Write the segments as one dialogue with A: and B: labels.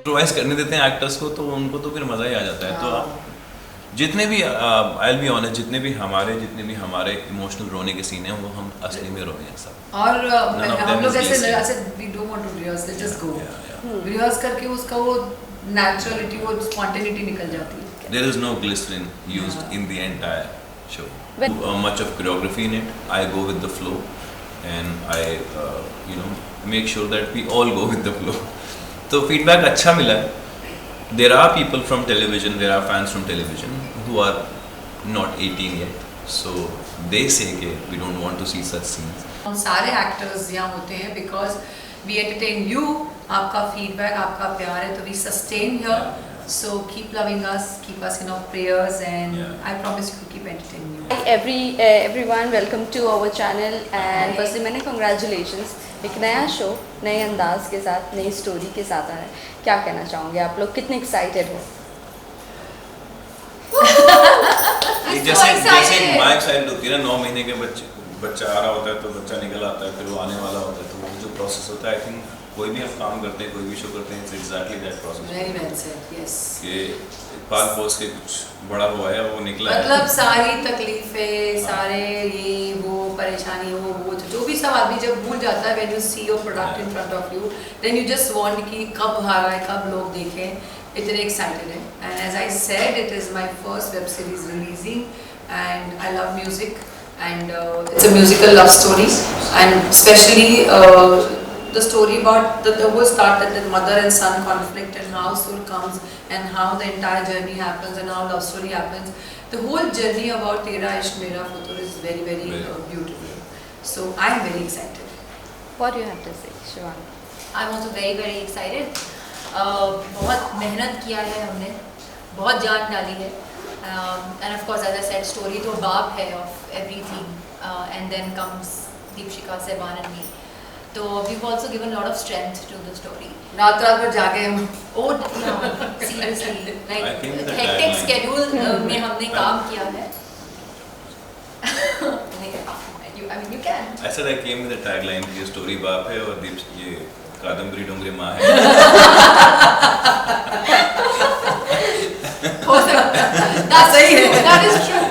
A: Improvise करने देते हैं एक्टर्स को, तो उनको तो फिर मज़ा ही आ जाता है। तो आप जितने भी आई विल बी ऑनेस्ट, जितने भी हमारे इमोशनल रोने के सीन हैं वो हम असली में रोए हैं सब।
B: और हम लोग ऐसे
A: ऐसे
B: we don't want to rehearse, just go rehearse करके उसका वो नेचुरलिटी, वो स्पॉन्टेनिटी निकल जाती है।
A: There is no glycerin used in the entire show. Much of choreography in it. I go with the flow, and I make sure that we all go with the flow. तो feedback अच्छा मिला है. There are people from television, there are fans from television who are not 18 yet, so they say कि we don't want to see such scenes.
B: हम सारे actors यहाँ होते हैं because we entertain you. आपका feedback, आपका प्यार है, तो we sustain here. So keep loving us, keep us in our prayers, and I promise you to keep entertaining you.
C: Everyone, welcome to our channel. And firstly, मैंने congratulations, एक नया show नए अंदाज के साथ, नई स्टोरी के साथ आ रहा है। क्या कहना चाहोगे आप लोग, कितने एक्साइटेड हो?
A: जैसे माँ एक्साइटेड होती है ना, 9 महीने के बच्चा आ रहा होता है, तो बच्चा निकल आता है, फिर वो आने वाला होता है, तो वो जो प्रोसेस होता है, आई थिंक कोई भी हम काम करते हैं, कोई भी शो करते हैं, it's exactly that process.
B: Very well said, yes.
A: कि पाल पोस के कुछ बड़ा हुआ है, वो निकला है।
B: मतलब सारी तकलीफें, सारे ये वो परेशानी, वो जो भी सब आदमी जब भूल जाता है, when you see your product in front of you, then you just want कि कब आ रहा है, कब लोग देखें, इतने excited हैं। And as I said, it is my first web series releasing, and I love music, and it's a musical love story, and especially the story about the whole start, that the mother and son conflict, and how soul comes, and how the entire journey happens, and how love story happens. The whole journey about Tera Ishq Mera Futur is very beautiful. So I am very excited.
C: What do you have to say, Shivani?
D: I'm also very excited. बहुत मेहनत किया है हमने, बहुत जान डाली है, and of course, as I said, story तो बाप है of everything, and then comes Deepshika, Sehbaan and me. So we've also given a lot of strength to the story.
B: रात भर जागे हम।
D: Oh yeah, seriously,
A: I
D: like
A: think the
D: hectic
A: tagline-
D: schedule में हमने काम किया है. I mean, you can.
A: I said I came with a tagline कि ये story बाप है और ये कादम्बरी डोंगरी माँ है।
B: हो सकता है, सही है।
D: That is true.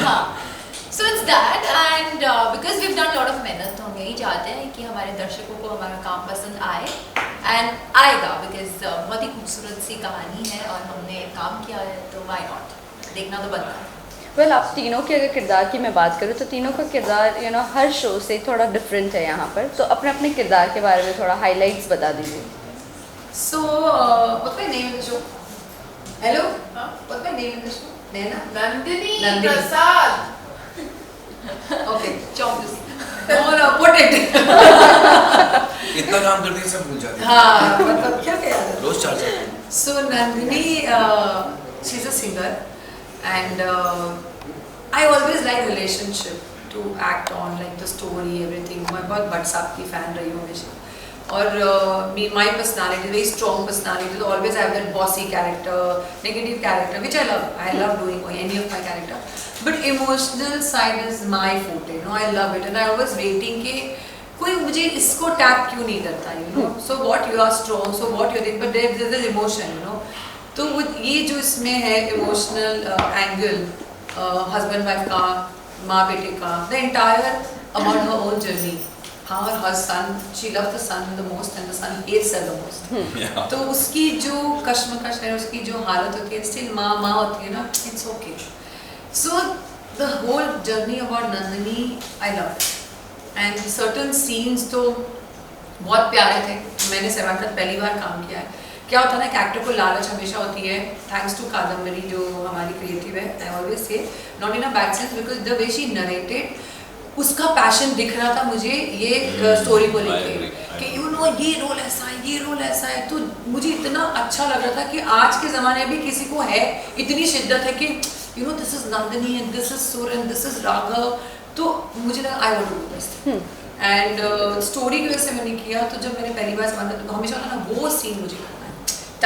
D: हाँ. So it's that, and because we've done a lot of मेहनत, तो हम यही चाहते हैं कि हमारे दर्शकों को हमारा काम पसंद आए, and आएगा, because बहुत ही खूबसूरत सी कहानी है और हमने काम किया है, तो why not, देखना तो बनता है।
C: वेल आप तीनों के अगर किरदार की मैं बात करूँ, तो तीनों का किरदार हर शो से थोड़ा डिफरेंट है यहाँ पर, तो अपने अपने किरदार के बारे में थोड़ा हाइलाइट्स बता दीजिए।
B: So what's my name in the show? Hello? What's my name in the show? Naina?
E: Nandini
B: Prasad. Okay,
D: Chowk
B: no, put it.
A: इतना काम करती है सब भूल जाती है।
B: हाँ, मतलब क्या याद है?
A: रोज 4
B: So Nandini, she's a singer, and I always like relationship to act on, like the story, everything. मैं बहुत भट्ट साहब की fan रही हूँ हमेशा। और my personality, very strong personality, so always have that bossy character, negative character, which I love. I love doing any of my character. But emotional side is my forte, I love it, and I was waiting कि कोई मुझे इसको tap क्यों नहीं करता, So what you are strong, so what you think, but there is emotion, तो वो ये जो इसमें है emotional angle, husband wife का, माँ बेटे का, the entire about her own journey. how her son, she loves the son the most and the son hates her the most.
A: Yeah.
B: तो उसकी जो कश्मकश है, उसकी जो हालत होती है, still माँ होती है ना, it's okay. So the whole journey about Nandini I love, and certain scenes तो बहुत प्यारे थे. मैंने सेवन तक पहली बार काम किया है. क्या होता है ना, एक एक्टर को लालच हमेशा होती है, थैंक्स टू कादम्बरी जो हमारी क्रिएटिव है. I always say not in a bad sense, because the way she narrated, उसका पैशन दिख रहा था मुझे ये स्टोरी को लेके कि ये रोल ऐसा है, ये रोल ऐसा है. तो मुझे इतना अच्छा लग रहा था कि आज के ज़माने में भी किसी को है इतनी शिद्दत है कि this is Nandini and this is Sur and this is Raghav. तो मुझे लगा I want to do this and story की वजह से मैंने किया. तो जब मैंने पहली बार समझा तो हमेशा होता ना वो सीन मुझे करना है,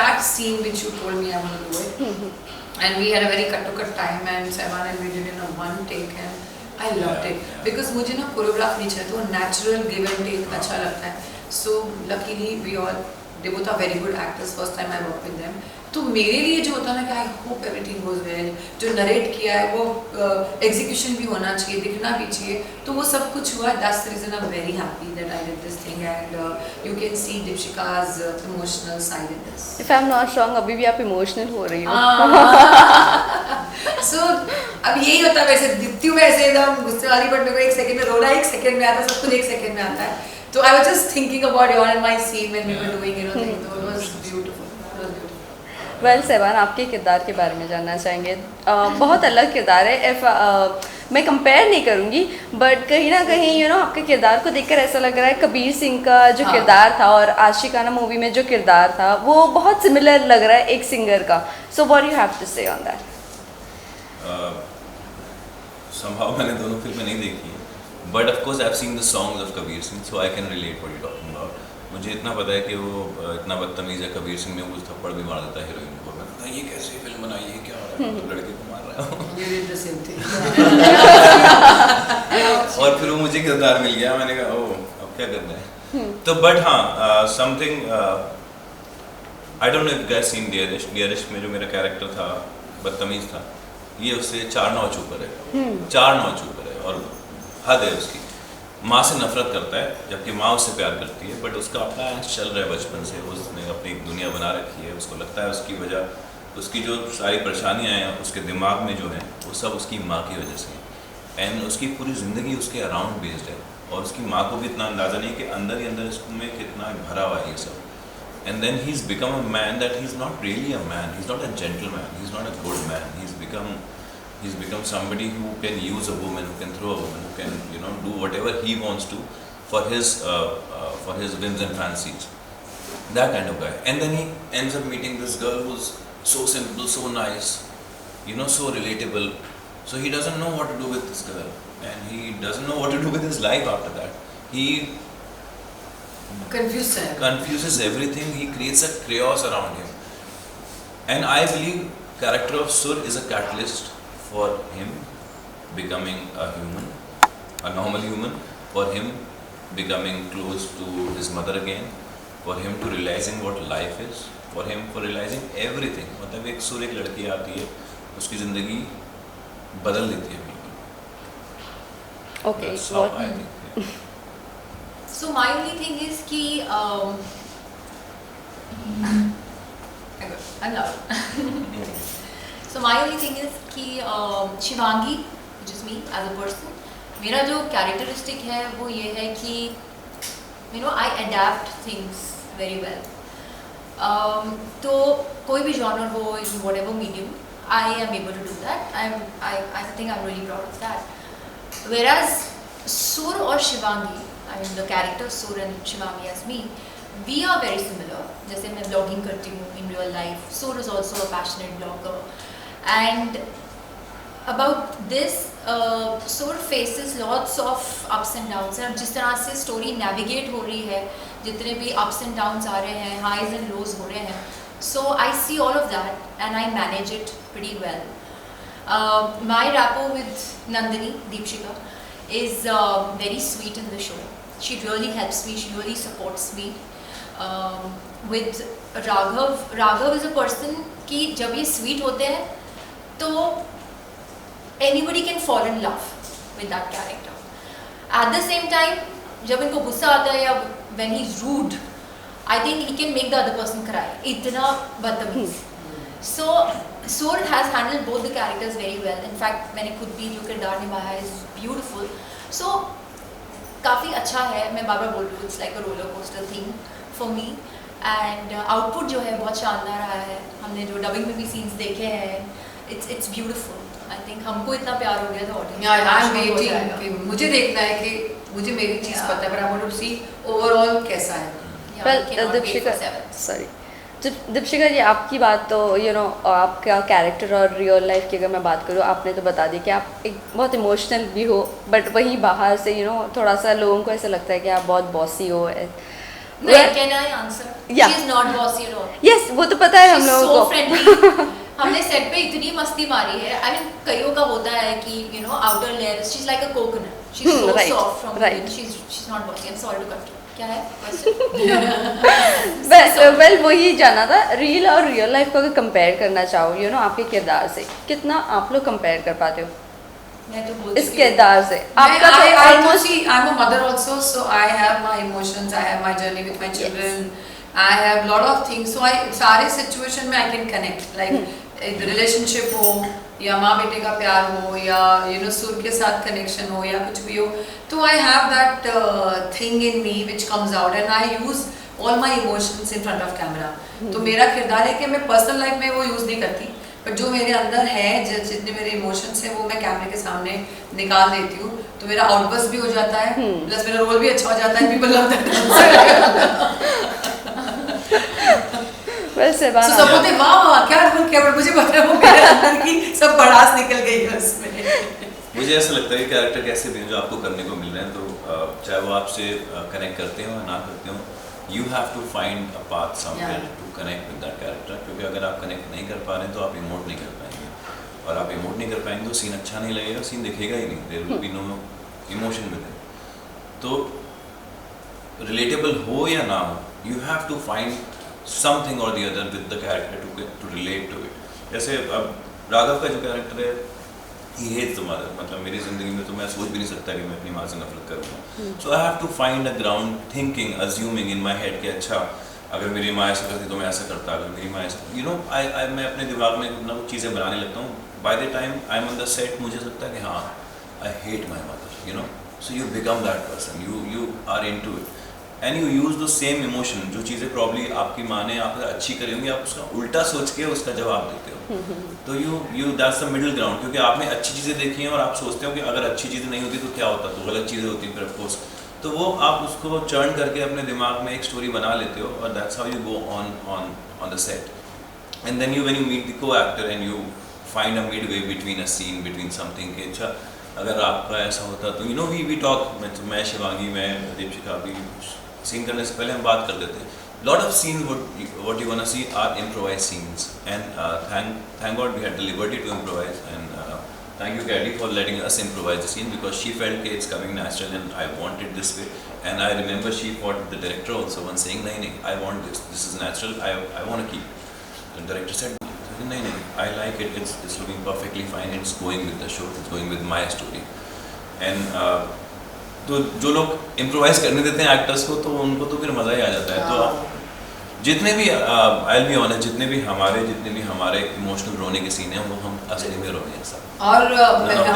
B: that scene which you told me I want to do it. And we had a very cut to cut time and seven and we did in a one take and I loved it because मुझे ना choreograph नहीं चाहिए, तो natural give and take अच्छा लगता है. So luckily we all they both are very good actors, first time I work with them. तो मेरे लिए जो होता है ना कि I hope everything goes well, जो नरेट किया है वो एग्जीक्यूशन भी होना चाहिए, दिखना भी चाहिए, तो वो सब कुछ हुआ। That's the reason I am very happy that I did this thing and you can see Deepshika's emotional side in this.
C: If I am not wrong अभी भी आप इमोशनल हो रही हो।
B: सो अब यही होता है, वैसे दिखती हूँ वैसे एकदम गुस्से वाली, बट मेरे को एक सेकंड में रोना एक सेकंड में आता है, सब कुछ एक सेकंड में आता है। तो I was just thinking about your and my scene when we were doing you know thing, तो it was beautiful.
C: Well Sahwan, आपके किरदार के बारे में जानना चाहेंगे। बहुत अलग किरदार है। मैं कंपेयर नहीं करूँगी, बट कहीं ना कहीं यू नो आपके किरदार को देखकर ऐसा लग रहा है कबीर सिंह का जो किरदार था और आशिकाना मूवी में जो किरदार था वो बहुत सिमिलर लग रहा है एक सिंगर का। So what you have to say on that?
A: somehow मैंने दोनों फिल्में नहीं देखी हैं, but of course I have seen the songs of Kabir Singh, so I can relate what you talking about. मुझे इतना पता है कि वो इतना बदतमीज है कबीर सिंह में, कुछ थप्पड़ भी मार देता है हीरोइन को। मैं कहता ये कैसी फिल्म बनाई है, क्या हो रहा है, लड़के को मार रहा है।
B: You did the same thing.
A: और फिर वो मुझे किरदार मिल गया, मैंने कहा ओह अब क्या करना है। तो बट हाँ, something I don't know if guys seen dearest में जो मेरा कैरेक्टर था बदतमीज था, ये उससे 4 नॉच ऊपर है, 4 नॉच ऊपर है, और हद है उसकी। माँ से नफरत करता है जबकि माँ उससे प्यार करती है, बट उसका अपना चल रहा है बचपन से, उसने अपनी एक दुनिया बना रखी है। उसको लगता है उसकी वजह, उसकी जो सारी परेशानियाँ हैं उसके दिमाग में जो हैं वो सब उसकी माँ की वजह से हैं, एंड उसकी पूरी ज़िंदगी उसके अराउंड बेस्ड है, और उसकी माँ को भी इतना अंदाज़ा नहीं कि अंदर ही अंदर इसमें कितना भरा हुआ है ये सब। And then he is become a man that he is not really a man, he is not a gentleman, he is not a good man, he he's become somebody who can use a woman, who can throw a woman, who can, you know, do whatever he wants to for his whims and fancies. That kind of guy. And then he ends up meeting this girl who's so simple, so nice, you know, so relatable. So he doesn't know what to do with this girl, and he doesn't know what to do with his life after that. He confuses everything. He creates a chaos around him. And I believe character of Sur is a catalyst for him becoming a human, a normal human, for him becoming close to his mother again, for him to realizing what life is, for him for realizing everything. मतलब एक सुर, एक लड़की आती है, उसकी ज़िंदगी बदल देती है बिल्कुल।
C: Okay,
A: That's how I think. Yeah.
D: So my only thing is कि I'm loud. So my only thing is कि Shivangi, which is me as a person, मेरा जो कैरेक्टरिस्टिक है वो ये है कि you know I adapt things very well. तो कोई भी genre हो, in whatever medium, I am able to do that. I think I'm really proud of that. Whereas Sur और Shivangi, I mean the character Sur and Shivangi as me, we are very similar. जैसे मैं blogging करती हूँ in real life, Sur is also a passionate blogger. And about this, Sur faces lots of ups and downs. और जिस तरह से story navigate हो रही है, जितने भी ups and downs आ रहे हैं, highs and lows हो रहे हैं, so I see all of that and I manage it pretty well. My rapport with Nandini, Deepshika, is very sweet in the show. She really helps me, she really supports me. With Raghav is a person कि जब ये sweet होते हैं तो anybody can fall in love with that character. At the same time, जब इनको गुस्सा आता है या when he's rude, I think he can make the other person cry. इतना बदतमीज. So Sur has handled both the characters very well. In fact, मैंने खुद भी जो किरदार निभाया है is beautiful. So काफ़ी अच्छा है. मैं बार-बार बोल रही हूँ, it's like a roller coaster thing for me. And output जो है बहुत शानदार आया है. हमने जो डबिंग में भी scenes देखे हैं, it's beautiful. I think हमको इतना प्यार हो गया था audience.
B: I'm waiting कि मुझे देखना है कि मुझे मेरी चीज़ पता है, but I want to see overall कैसा है.
C: Well, दीपशिका जी, आपकी बात तो यू नो आपका कैरेक्टर और रियल लाइफ की अगर मैं बात करूँ, आपने तो बता दी कि आप एक बहुत इमोशनल भी हो, बट वहीं बाहर से यू नो थोड़ा सा लोगों को ऐसा लगता है कि आप बहुत बॉसी हो.
D: Can I answer?
C: Yeah.
D: She is not bossy at all.
C: Yes, वो तो पता है हम लोगों को.
D: So friendly. हमने सेट पे इतनी मस्ती मारी है. I mean, कईयों का होता है कि you know outer layers. She's like a coconut. She's so
C: right,
D: soft from
C: right.
D: within. She's not bossy. I'm sorry to cut you. क्या है question?
C: वेल वही जाना था, रियल और रियल लाइफ को अगर कंपेयर करना चाहो आपके किरदार से, कितना आप लोग कंपेयर कर पाते हो
D: मैं तो बोलती
C: इस किरदार से? आपका तो
B: almost I'm a mother also, so I have my emotions, I have my journey with my children, I have lot of things, so I सारे situation में I can connect, like relationship हो या माँ बेटे का प्यार हो या सुर के साथ connection हो या कुछ भी हो, तो I have that thing in me which comes out and I use all my emotions in front of camera. तो मेरा किरदार है कि मैं personal life में वो use नहीं करती, बट जो मेरे अंदर है, जितने मेरे इमोशंस हैं वो मैं कैमरे के सामने निकाल देती हूँ, तो मेरा आउटबर्स्ट भी हो जाता है, प्लस मेरा रोल भी अच्छा हो जाता है, पीपल लव दैट।
C: वैसे बात
B: सब बोलते हैं वाह क्या रोल किया, बट मुझे पता है वो मेरे अंदर की सब भड़ास निकल गई है उसमें।
A: मुझे ऐसा लगता है कि कैरेक्टर कैसे भी हैं जो आपको करने को मिल रहे हैं, तो चाहे वो आपसे कनेक्ट करते हो या ना करते हो, you have to find a path somewhere to connect with that character, क्योंकि अगर आप कनेक्ट नहीं कर पा रहे हैं तो आप इमोट नहीं कर पाएंगे, और आप इमोट नहीं कर पाएंगे तो सीन अच्छा नहीं लगेगा, सीन दिखेगा ही नहीं, there will be no emotion with it. तो रिलेटेबल हो या ना हो, you have to find something or the other with the character to relate to it. जैसे अब राघव का जो कैरेक्टर है, ही हेट्स द मदर, मतलब मेरी ज़िंदगी में तो मैं सोच भी नहीं सकता कि मैं अपनी माँ से नफरत करूँगा, so I have to find a ground thinking, assuming in my head कि अच्छा अगर मेरी माँ ऐसा करती तो मैं ऐसा करता, अगर मेरी माँ ऐसा मैं अपने दिमाग में कुछ ना कुछ चीज़ें बनाने लगता हूँ। By the time I am on the set मुझे लगता है कि हाँ I hate my mother, so you become that person, you are into it and you use the same emotion, जो चीज़ें प्रॉब्ली आपकी माँ ने आपसे अच्छी करी होंगी, आप उसका उल्टा सोच के उसका जवाब देते हो, तो you that's the middle ground, क्योंकि आपने अच्छी चीज़ें देखी हैं और आप सोचते हो कि अगर अच्छी चीज़ें नहीं होती तो क्या होता, तो गलत चीज़ें होती फिर ऑफकोर्स, तो वो आप उसको चर्न करके अपने दिमाग में एक स्टोरी बना लेते हो, और that's how you go on the set, and then when you meet the co actor and you find a midway between a scene, between something कि अच्छा अगर आपका ऐसा होता तो वी टॉक, मैं शिवांगी, मैं दीपशिखा भी सीन करने से पहले हम बात कर देते हैं। Lot of scenes what you wanna see are improvised scenes, and thank God we had the liberty to improvise, and thank you Caddy for letting us improvise the scene, because she felt that it's coming natural and I want it this way, and I remember she fought with the director also once saying nahi, I want this is natural, I want to keep. The director said nahi, I like it, it's looking perfectly fine, it's going with the show, it's going with my story, and तो जो लोग improvise करने देते हैं actors को, तो उनको तो फिर मज़ा ही आ जाता है। तो जितने भी आई विल बी ऑनेस्ट, जितने भी हमारे इमोशनल रोने के सीन हैं वो हम असली में रोए हैं सब,
B: और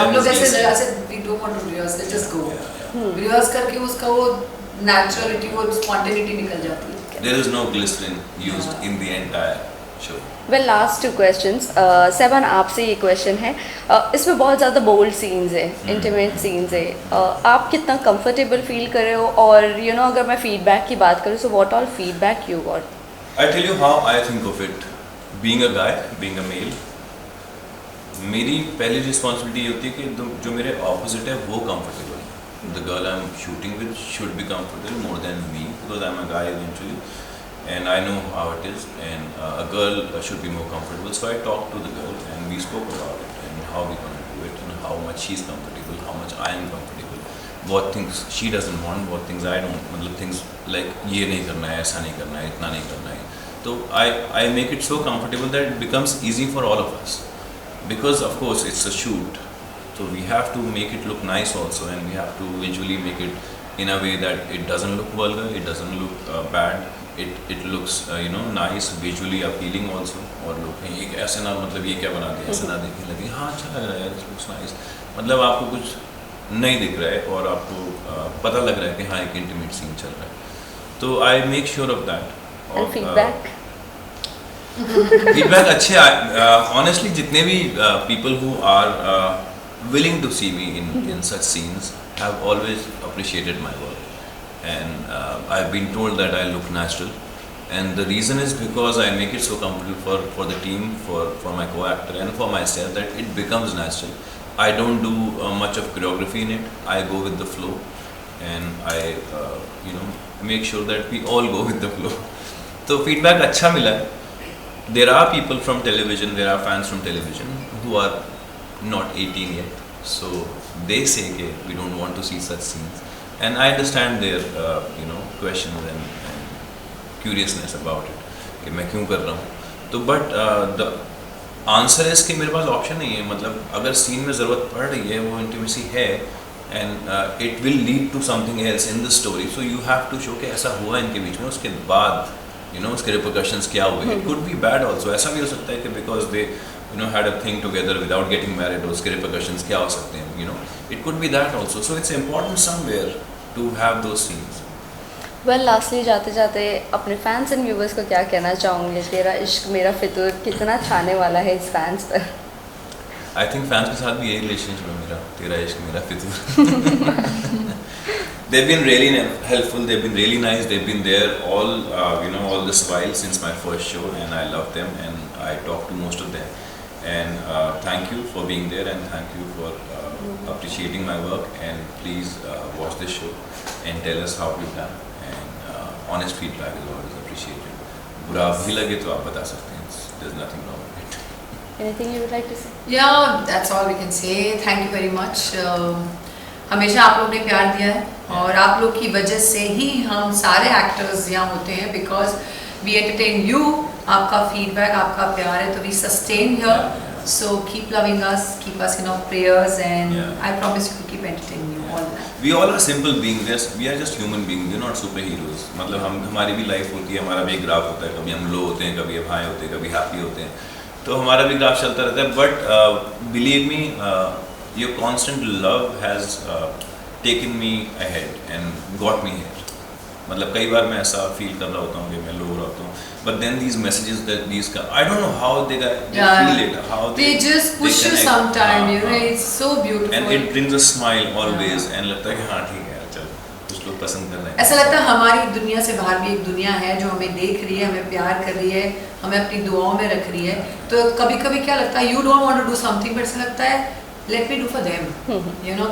B: हम लोग ऐसे we don't want to rehearse, let's just go rehearse करके उसका वो नेचुरलिटी, वो स्पॉन्टेनिटी निकल जाती है।
A: There is no glycerine used in the entire show.
C: Well last 2 questions, seven आपसे ये क्वेश्चन है, इसमें बहुत ज़्यादा बोल्ड सीन्स है, इंटीमेट सीन्स है, आप कितना कंफर्टेबल फील कर रहे हो, और अगर मैं फीडबैक की बात करूँ, so what all feedback you got?
A: I tell you how I think of it, being a guy, being a male, मेरी पहली रिस्पॉन्सिबिलिटी होती है कि जो मेरे ऑपोजिट है वो कंफर्टेबल है, the girl I am shooting with should be comfortable more than me, because I am a guy eventually, and I know how it is, and a girl should be more comfortable. So I talked to the girl and we spoke about it and how we're going to do it and how much she's comfortable, how much I am comfortable, what things she doesn't want, what things I don't, मतलब things like ये नहीं करना है, ऐसा नहीं करना है, इतना नहीं करना है, तो I make it so comfortable that it becomes easy for all of us, because of course it's a shoot, so we have to make it look nice also, and we have to visually make it in a way that it doesn't look vulgar, it doesn't look bad, it looks nice, visually appealing also, और लोग ये ऐसे ना, मतलब ये क्या बना दिया, ऐसे ना देखने लगे, हाँ अच्छा लग रहा है, it looks nice, मतलब आपको कुछ नहीं दिख रहा है और आपको पता लग रहा है कि हाँ एक इंटीमेट सीन चल रहा है, तो I make sure of that.
C: और
A: फीडबैक अच्छे ऑनेस्टली, जितने भी people who are willing to see me in such scenes have always appreciated my work, and I've been told that I look natural, and the reason is because I make it so comfortable for the team, for my co-actor and for myself, that it becomes natural. I don't do much of choreography in it, I go with the flow, and I make sure that we all go with the flow. So feedback अच्छा मिला है. There are people from television, there are fans from television who are not 18 yet, so they say that we don't want to see such scenes, and I understand their questions, and curiousness about it कि मैं क्यों कर रहा हूँ. तो but the answer है कि मेरे पास ऑप्शन नहीं है. मतलब अगर सीन में ज़रूरत पड़ रही है, वो इंटीमेसी है, and it will lead to something else in the story, so you have to show कि ऐसा हुआ इनके बीच में, उसके बाद उसके रिपरकशंस क्या हुए. It could be bad also. ऐसा भी हो सकता है कि because they had a thing together without getting married, उसके repercussions क्या हो सकते हैं, it could be that also. So it's important somewhere to have those scenes.
C: Well lastly जाते जाते अपने फैंस एंड व्यूवर्स को क्या कहना चाहूँगे? तेरा इश्क मेरा फितूर कितना छाने वाला है इस फैंस पर?
A: I think fans के साथ भी यही relationship है मेरा, तेरा इश्क मेरा फितूर. They've been really helpful, they've been really nice, they've been there all this while since my first show, and I love them and I talk to most of them. And thank you for being there, and thank you for appreciating my work, and please watch this show and tell us how we've done, and honest feedback is always appreciated. बुरा भी लगे तो आप बता सकते हैं, there's nothing wrong with it.
C: Anything you would like to say?
B: Yeah, that's all we can say. Thank you very much. हमेशा आप लोग ने प्यार दिया है, और आप लोग की वजह से ही हम सारे एक्टर्स यहाँ होते हैं, बिकॉज वी एंटरटेन यू. आपका फीडबैक, आपका प्यार है, तो we sustain here. So keep loving us, keep us in our prayers, and I promise you to keep entertaining you all that.
A: We all are simple beings. We are just human beings. We're not superheroes. मतलब हमारी भी life होती है, हमारा भी एक graph होता है. कभी हम लो होते हैं, कभी हम हाई होते हैं, कभी हैप्पी होते हैं. तो हमारा भी ग्राफ चलता रहता है. But believe me, your constant love has taken me ahead and got me here. मतलब कई बार मैं ऐसा फील कर रहा होता हूँ कि मैं लो रहा होता हूँ, but then these messages that these I don't know how they feel it, how
B: they just push you sometime, it's so beautiful,
A: and it brings a smile always, and लगता है कि हाँ ठीक है, चल कुछ लोग पसंद कर रहे हैं.
B: ऐसा लगता है हमारी दुनिया से बाहर भी एक दुनिया है जो हमें देख रही है, हमें प्यार कर रही है, हमें अपनी दुआओं में रख रही है. तो कभी कभी क्या लगता है, you don't want to do something, but ऐसा लगता है let me do for them,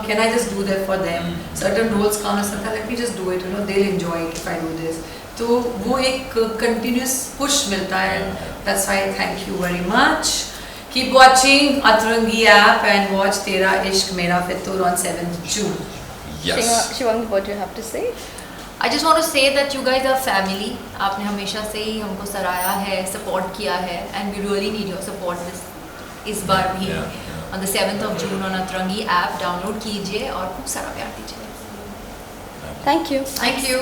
B: can I just do that for them. Certain roles come, ऐसा लगता है let me just do it, they'll enjoy it if I do this. तो वो एक continuous push मिलता है. That's why thank you very much. Keep watching Atrangi app and watch तेरा इश्क मेरा फितूर on 7th June.
A: Yes.
C: Shivang, what do you have to say?
D: I just want to say that you guys are family. आपने हमेशा से ही हमको सराहा है, support किया है, and we really need your support इस बार भी. On the 7th of June on Atrangi app, download कीजिए और खूब सारा प्यार दीजिए.
C: Thank you.
B: Thank you.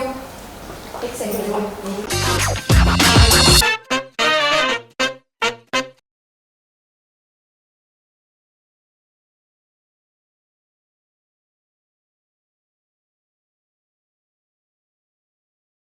C: Take care.